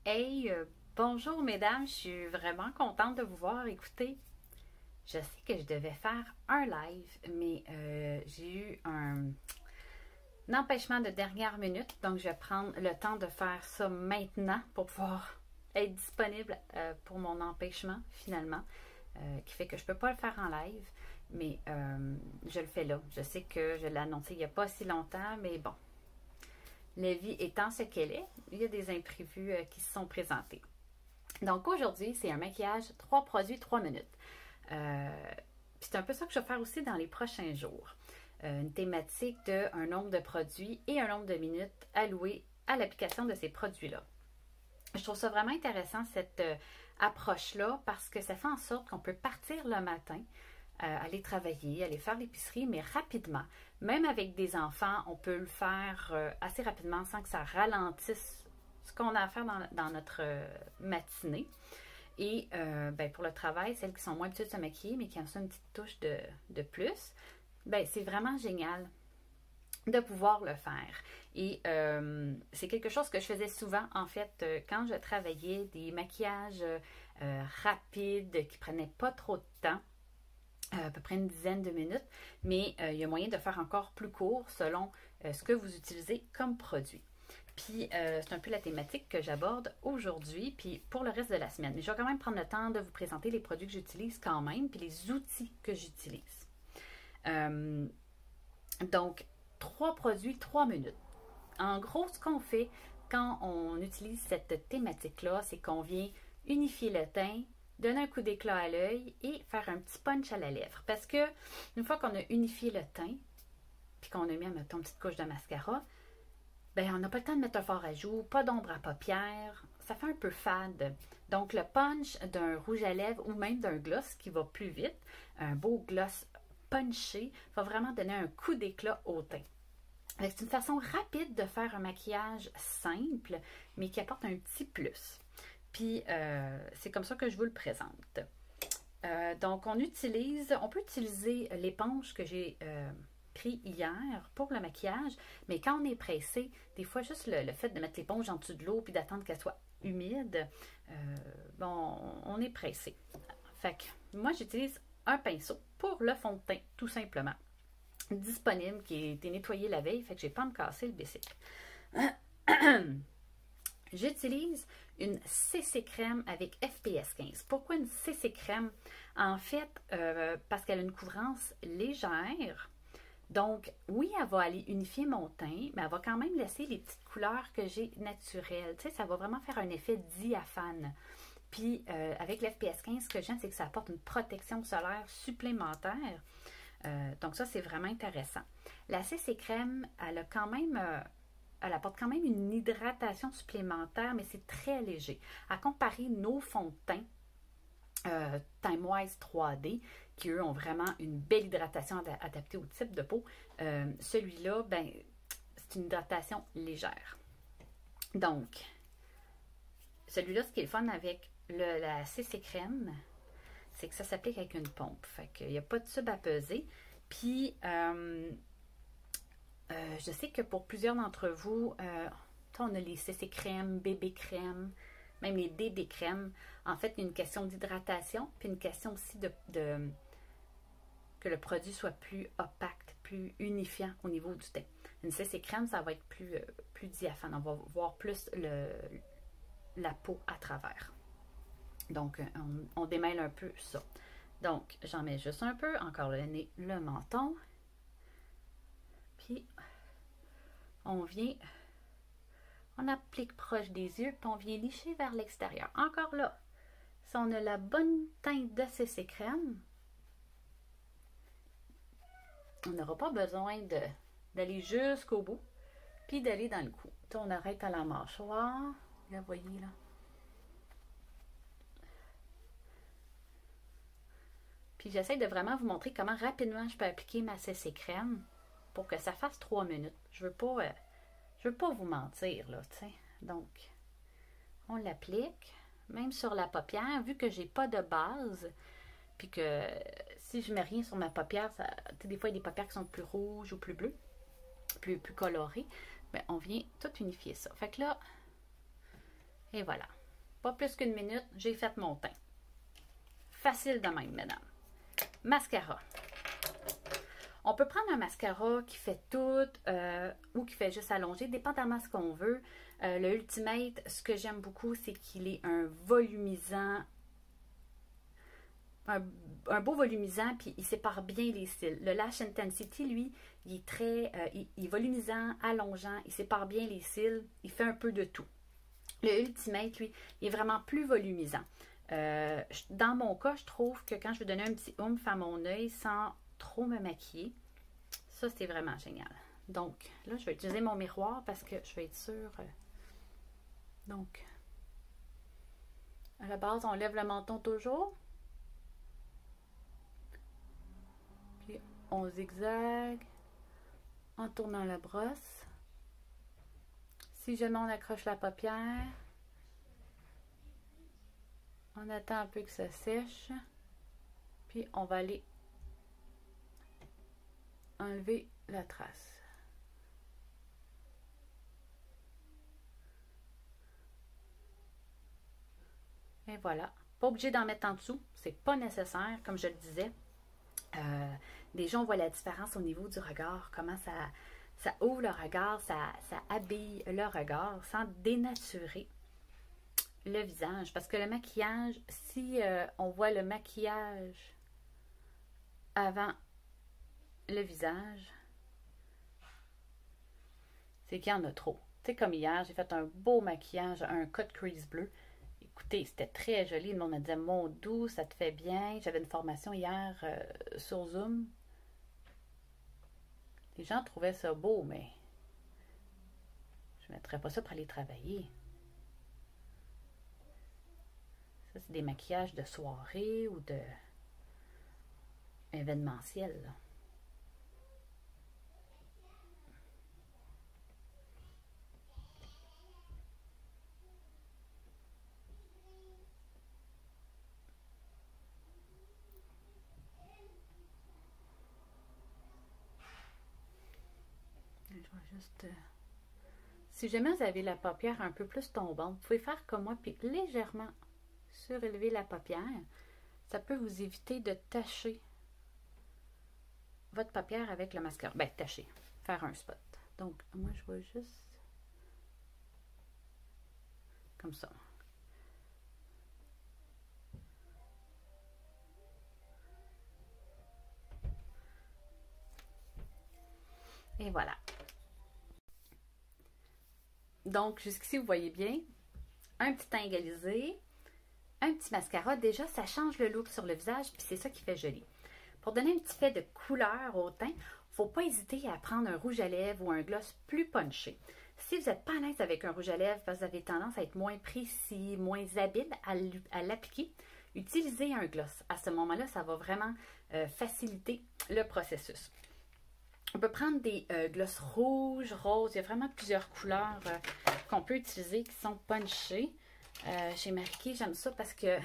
Hey, bonjour mesdames, je suis vraiment contente de vous voir. Écoutez, je sais que je devais faire un live, mais j'ai eu un empêchement de dernière minute, donc je vais prendre le temps de faire ça maintenant pour pouvoir être disponible pour mon empêchement finalement, qui fait que je ne peux pas le faire en live, mais je le fais là. Je sais que je l'ai annoncé il n'y a pas si longtemps, mais bon, la vie étant ce qu'elle est, il y a des imprévus qui se sont présentés. Donc aujourd'hui, c'est un maquillage 3 produits, 3 minutes. C'est un peu ça que je vais faire aussi dans les prochains jours. Une thématique de un nombre de produits et un nombre de minutes allouées à l'application de ces produits-là. Je trouve ça vraiment intéressant, cette approche-là, parce que ça fait en sorte qu'on peut partir le matin, aller travailler, aller faire l'épicerie, mais rapidement. Même avec des enfants, on peut le faire assez rapidement sans que ça ralentisse ce qu'on a à faire dans notre matinée. Et ben, pour le travail, celles qui sont moins habituées de se maquiller, mais qui ont ça une petite touche de plus, ben, c'est vraiment génial de pouvoir le faire. Et c'est quelque chose que je faisais souvent, en fait, quand je travaillais, des maquillages rapides qui prenaient pas trop de temps, à peu près une dizaine de minutes, mais il y a moyen de faire encore plus court selon ce que vous utilisez comme produit. Puis, c'est un peu la thématique que j'aborde aujourd'hui, puis pour le reste de la semaine. Mais je vais quand même prendre le temps de vous présenter les produits que j'utilise quand même, puis les outils que j'utilise. Donc, 3 produits, 3 minutes. En gros, ce qu'on fait quand on utilise cette thématique-là, c'est qu'on vient unifier le teint, donner un coup d'éclat à l'œil et faire un petit punch à la lèvre. Parce que une fois qu'on a unifié le teint, puis qu'on a mis, mettons, une petite couche de mascara, ben on n'a pas le temps de mettre un fard à joues, pas d'ombre à paupières, ça fait un peu fade. Donc le punch d'un rouge à lèvres ou même d'un gloss qui va plus vite, un beau gloss punché, va vraiment donner un coup d'éclat au teint. C'est une façon rapide de faire un maquillage simple, mais qui apporte un petit plus. Puis, c'est comme ça que je vous le présente. Donc, on peut utiliser l'éponge que j'ai pris hier pour le maquillage, mais quand on est pressé, des fois, juste le fait de mettre l'éponge en dessous de l'eau puis d'attendre qu'elle soit humide, bon, on est pressé. Fait que moi, j'utilise un pinceau pour le fond de teint, tout simplement. Disponible, qui a été nettoyé la veille, fait que j'ai pas à me casser le bicycle. J'utilise une CC crème avec FPS 15. Pourquoi une CC crème? En fait, parce qu'elle a une couvrance légère. Donc, oui, elle va aller unifier mon teint, mais elle va quand même laisser les petites couleurs que j'ai naturelles. Tu sais, ça va vraiment faire un effet diaphane. Puis, avec l'FPS 15, ce que j'aime, c'est que ça apporte une protection solaire supplémentaire. Donc, ça, c'est vraiment intéressant. La CC crème, elle a quand même... elle apporte quand même une hydratation supplémentaire, mais c'est très léger. À comparer nos fonds de teint, Time Wise 3D, qui eux ont vraiment une belle hydratation adaptée au type de peau, celui-là, ben, c'est une hydratation légère. Donc, celui-là, ce qui est le fun avec la CC crème, c'est que ça s'applique avec une pompe. Fait qu'il n'y a pas de tube à peser. Puis, je sais que pour plusieurs d'entre vous, on a les CC crème, bébé crème, même les DD crème. En fait, il y a une question d'hydratation, puis une question aussi que le produit soit plus opaque, plus unifiant au niveau du teint. Une CC crème, ça va être plus diaphane. On va voir plus la peau à travers. Donc, on démêle un peu ça. Donc, j'en mets juste un peu, encore le nez, le menton. Puis, on applique proche des yeux, puis on vient licher vers l'extérieur. Encore là, si on a la bonne teinte de CC crème, on n'aura pas besoin d'aller jusqu'au bout, puis d'aller dans le cou. On arrête à la mâchoire. Là, vous voyez, là. Puis j'essaie de vraiment vous montrer comment rapidement je peux appliquer ma CC crème pour que ça fasse 3 minutes. Je veux pas vous mentir, là, tu sais. Donc, on l'applique, même sur la paupière, vu que j'ai pas de base, puis que si je mets rien sur ma paupière, des fois, il y a des paupières qui sont plus rouges ou plus bleues, plus colorées, bien, on vient tout unifier ça. Fait que là, Et voilà. Pas plus qu'une minute, j'ai fait mon teint. Facile de même, mesdames. Mascara. On peut prendre un mascara qui fait tout ou qui fait juste allonger, dépendamment de ce qu'on veut. Le Ultimate, ce que j'aime beaucoup, c'est qu'il est un volumisant, un beau volumisant, puis il sépare bien les cils. Le Lash Intensity, lui, il est très il est volumisant, allongeant, il sépare bien les cils, il fait un peu de tout. Le Ultimate, lui, il est vraiment plus volumisant. Dans mon cas, je trouve que quand je veux donner un petit oomph à mon œil sans trop me maquiller, ça, c'est vraiment génial. Donc, là, je vais utiliser mon miroir parce que je vais être sûre. Donc, à la base, on lève le menton toujours. Puis, on zigzague en tournant la brosse. Si jamais on accroche la paupière, on attend un peu que ça sèche. Puis, on va aller enlever la trace. Et voilà. Pas obligé d'en mettre en dessous. C'est pas nécessaire, comme je le disais. Déjà, on voit la différence au niveau du regard. Comment ça ouvre le regard, ça habille le regard sans dénaturer le visage. Parce que le maquillage, si on voit le maquillage avant le visage, c'est qu'il y en a trop. Tu sais, comme hier, j'ai fait un beau maquillage, un cut crease bleu. Écoutez, c'était très joli. Le monde me disait, mon doux, ça te fait bien. J'avais une formation hier sur Zoom. Les gens trouvaient ça beau, mais je ne mettrais pas ça pour aller travailler. Ça, c'est des maquillages de soirée ou de événementiel, là. Je vais juste... Si jamais vous avez la paupière un peu plus tombante, vous pouvez faire comme moi, puis légèrement surélever la paupière. Ça peut vous éviter de tacher votre paupière avec le mascara. Ben, tacher, faire un spot. Donc, moi, je vais juste comme ça. Et voilà. Donc, jusqu'ici, vous voyez bien, un petit teint égalisé, un petit mascara. Déjà, ça change le look sur le visage, puis c'est ça qui fait joli. Pour donner un petit fait de couleur au teint, il ne faut pas hésiter à prendre un rouge à lèvres ou un gloss plus punché. Si vous n'êtes pas à l'aise avec un rouge à lèvres parce que vous avez tendance à être moins précis, moins habile à l'appliquer, utilisez un gloss. À ce moment-là, ça va vraiment faciliter le processus. On peut prendre des glosses rouges, roses. Il y a vraiment plusieurs couleurs qu'on peut utiliser qui sont punchées. J'ai marqué, j'aime ça parce que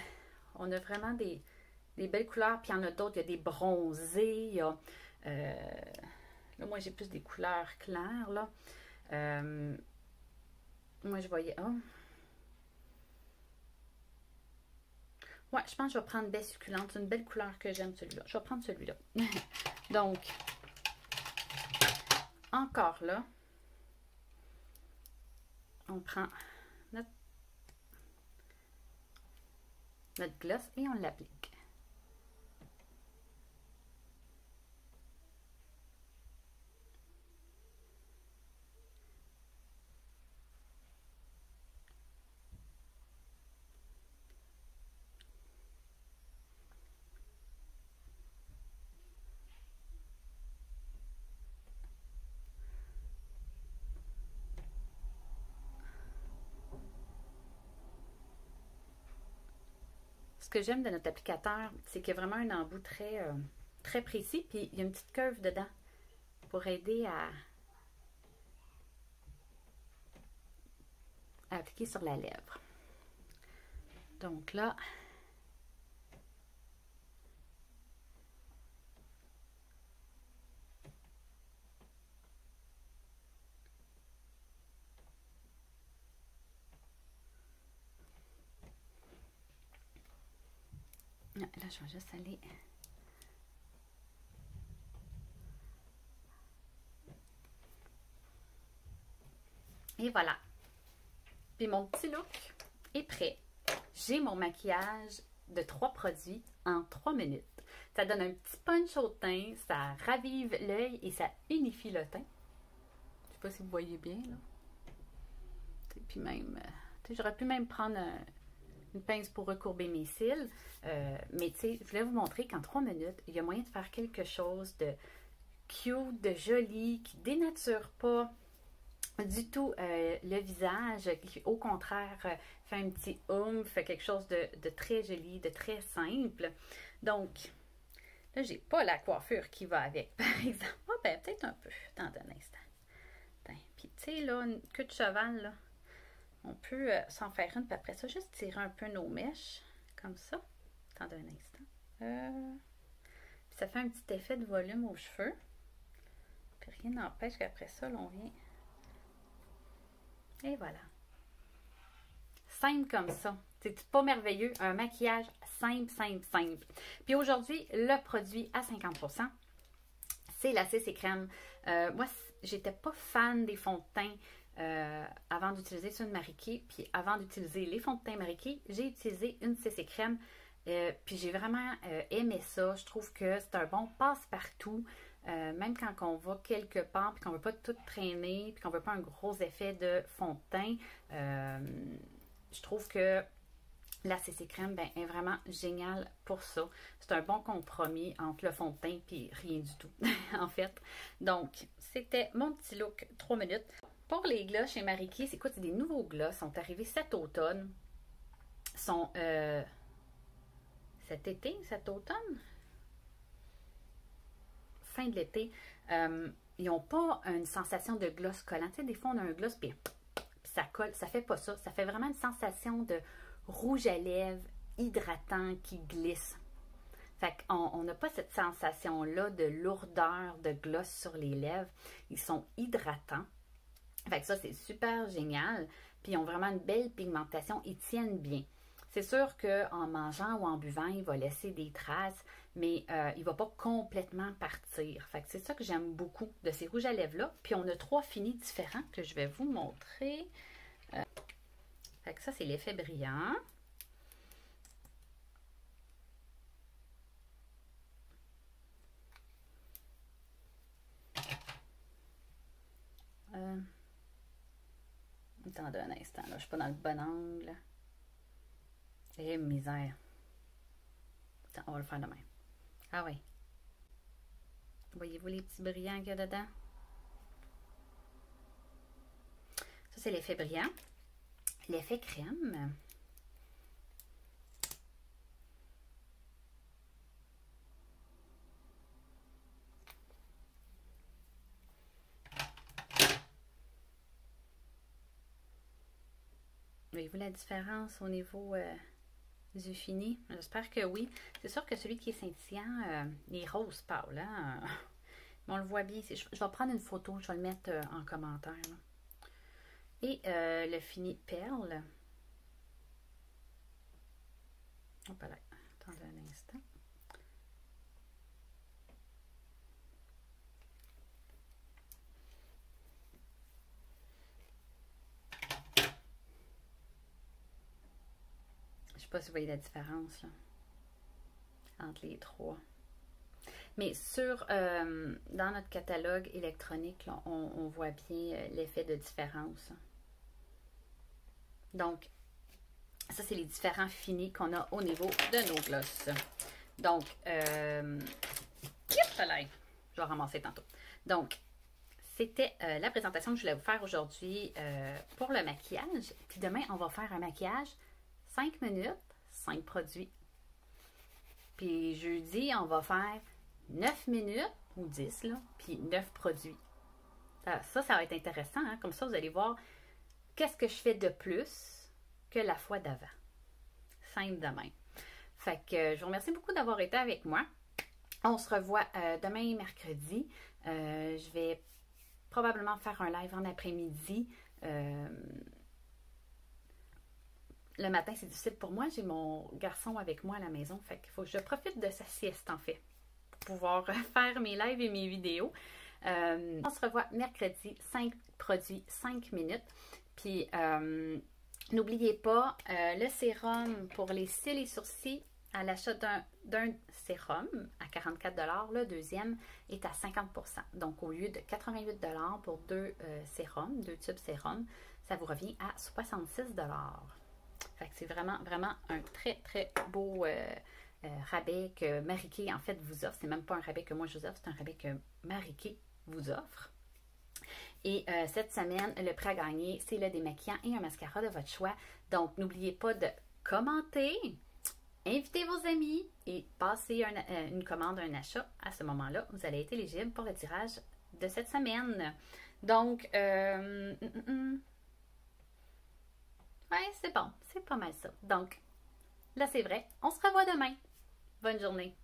on a vraiment des belles couleurs. Puis il y en a d'autres, il y a des bronzés. Il y a, là, moi, j'ai plus des couleurs claires. Là. Moi, je voyais... Oh. Ouais, je pense que je vais prendre baie succulente. C'est une belle couleur que j'aime, celui-là. Je vais prendre celui-là. Donc... Encore là, on prend notre gloss et on l'applique. Ce que j'aime de notre applicateur, c'est qu'il y a vraiment un embout très précis, puis il y a une petite curve dedans pour aider à appliquer sur la lèvre. Donc là, Là, je vais juste aller... Et voilà. Puis mon petit look est prêt. J'ai mon maquillage de 3 produits en 3 minutes. Ça donne un petit punch au teint, ça ravive l'œil et ça unifie le teint. Je sais pas si vous voyez bien, là. Et puis même, j'aurais pu même prendre une pince pour recourber mes cils. Mais tu sais, je voulais vous montrer qu'en 3 minutes, il y a moyen de faire quelque chose de cute, de joli, qui dénature pas du tout le visage, qui au contraire fait un petit oomph, fait quelque chose de très joli, de très simple. Donc, là, j'ai pas la coiffure qui va avec, par exemple. Ah, ben, peut-être un peu. Attends un instant. Puis, tu sais, là, une queue de cheval, là, on peut s'en faire une, puis après ça, juste tirer un peu nos mèches, comme ça. Attends un instant. Puis ça fait un petit effet de volume aux cheveux. Puis rien n'empêche qu'après ça, là, on vient... Et voilà. Simple comme ça. C'est pas merveilleux. Un maquillage simple, simple, simple. Puis aujourd'hui, le produit à 50%, c'est la CC Crème. Moi, j'étais pas fan des fonds de teint avant d'utiliser ceux de Marie Kay. Puis avant d'utiliser les fonds de teint Marie Kay, j'ai utilisé une CC Crème. Puis j'ai vraiment aimé ça. Je trouve que c'est un bon passe-partout. Même quand on va quelque part puis qu'on ne veut pas tout traîner puis qu'on ne veut pas un gros effet de fond de teint, je trouve que la CC Crème est vraiment géniale pour ça. C'est un bon compromis entre le fond de teint et rien du tout, en fait. Donc, c'était mon petit look 3 minutes. Pour les gloss chez Marie Kay, c'est des nouveaux gloss. Sont arrivés cet automne. Sont cet été, cet automne? Fin de l'été, ils n'ont pas une sensation de gloss collant. Tu sais, des fois, on a un gloss, puis ça colle. Ça fait pas ça. Ça fait vraiment une sensation de rouge à lèvres hydratant qui glisse. Fait qu'on n'a pas cette sensation-là de lourdeur de gloss sur les lèvres. Ils sont hydratants. Fait que ça, c'est super génial. Puis, ils ont vraiment une belle pigmentation. Ils tiennent bien. C'est sûr qu'en mangeant ou en buvant, il va laisser des traces, mais il ne va pas complètement partir. Fait que c'est ça que j'aime beaucoup de ces rouges à lèvres-là. Puis on a 3 finis différents que je vais vous montrer. Fait que ça, c'est l'effet brillant. Attendez un instant, là, je ne suis pas dans le bon angle. Eh, misère. Attends, on va le faire demain. Ah oui. Voyez-vous les petits brillants qu'il y a dedans? Ça, c'est l'effet brillant. L'effet crème. Voyez-vous la différence au niveau du fini? J'espère que oui. C'est sûr que celui qui est scintillant, il est rose pâle. Hein? On le voit bien. Je vais prendre une photo, je vais le mettre en commentaire. Là. Et le fini perle. Hop là. Attendez un instant. Je ne sais pas si vous voyez la différence là, entre les trois. Mais dans notre catalogue électronique, là, on voit bien l'effet de différence. Donc, ça, c'est les différents finis qu'on a au niveau de nos glosses. Donc, je vais ramasser tantôt. Donc, c'était la présentation que je voulais vous faire aujourd'hui pour le maquillage. Puis demain, on va faire un maquillage 5 minutes, 5 produits. Puis jeudi, on va faire 9 minutes ou 10, là, puis 9 produits. Ça va être intéressant. Hein? Comme ça, vous allez voir qu'est-ce que je fais de plus que la fois d'avant. Simple de même. Fait que je vous remercie beaucoup d'avoir été avec moi. On se revoit demain mercredi. Je vais probablement faire un live en après-midi. le matin, c'est difficile pour moi. J'ai mon garçon avec moi à la maison. Fait qu'il faut que je profite de sa sieste, en fait, pour pouvoir faire mes lives et mes vidéos. On se revoit mercredi, 5 produits, 5 minutes. Puis, n'oubliez pas, le sérum pour les cils et sourcils, à l'achat d'un sérum à 44 $, le deuxième est à 50 %. Donc, au lieu de 88 $ pour deux sérums, deux tubes sérum, ça vous revient à 66 $. Fait que c'est vraiment, vraiment un très, très beau rabais que Marie-Kay, en fait, vous offre. C'est même pas un rabais que moi je vous offre, c'est un rabais que Marie-Kay vous offre. Et cette semaine, le prêt à gagner, c'est le démaquillant et un mascara de votre choix. Donc, n'oubliez pas de commenter, invitez vos amis et passez une commande, un achat. À ce moment-là, vous allez être éligible pour le tirage de cette semaine. Donc, ouais, c'est bon. C'est pas mal ça. Donc, là, c'est vrai. On se revoit demain. Bonne journée.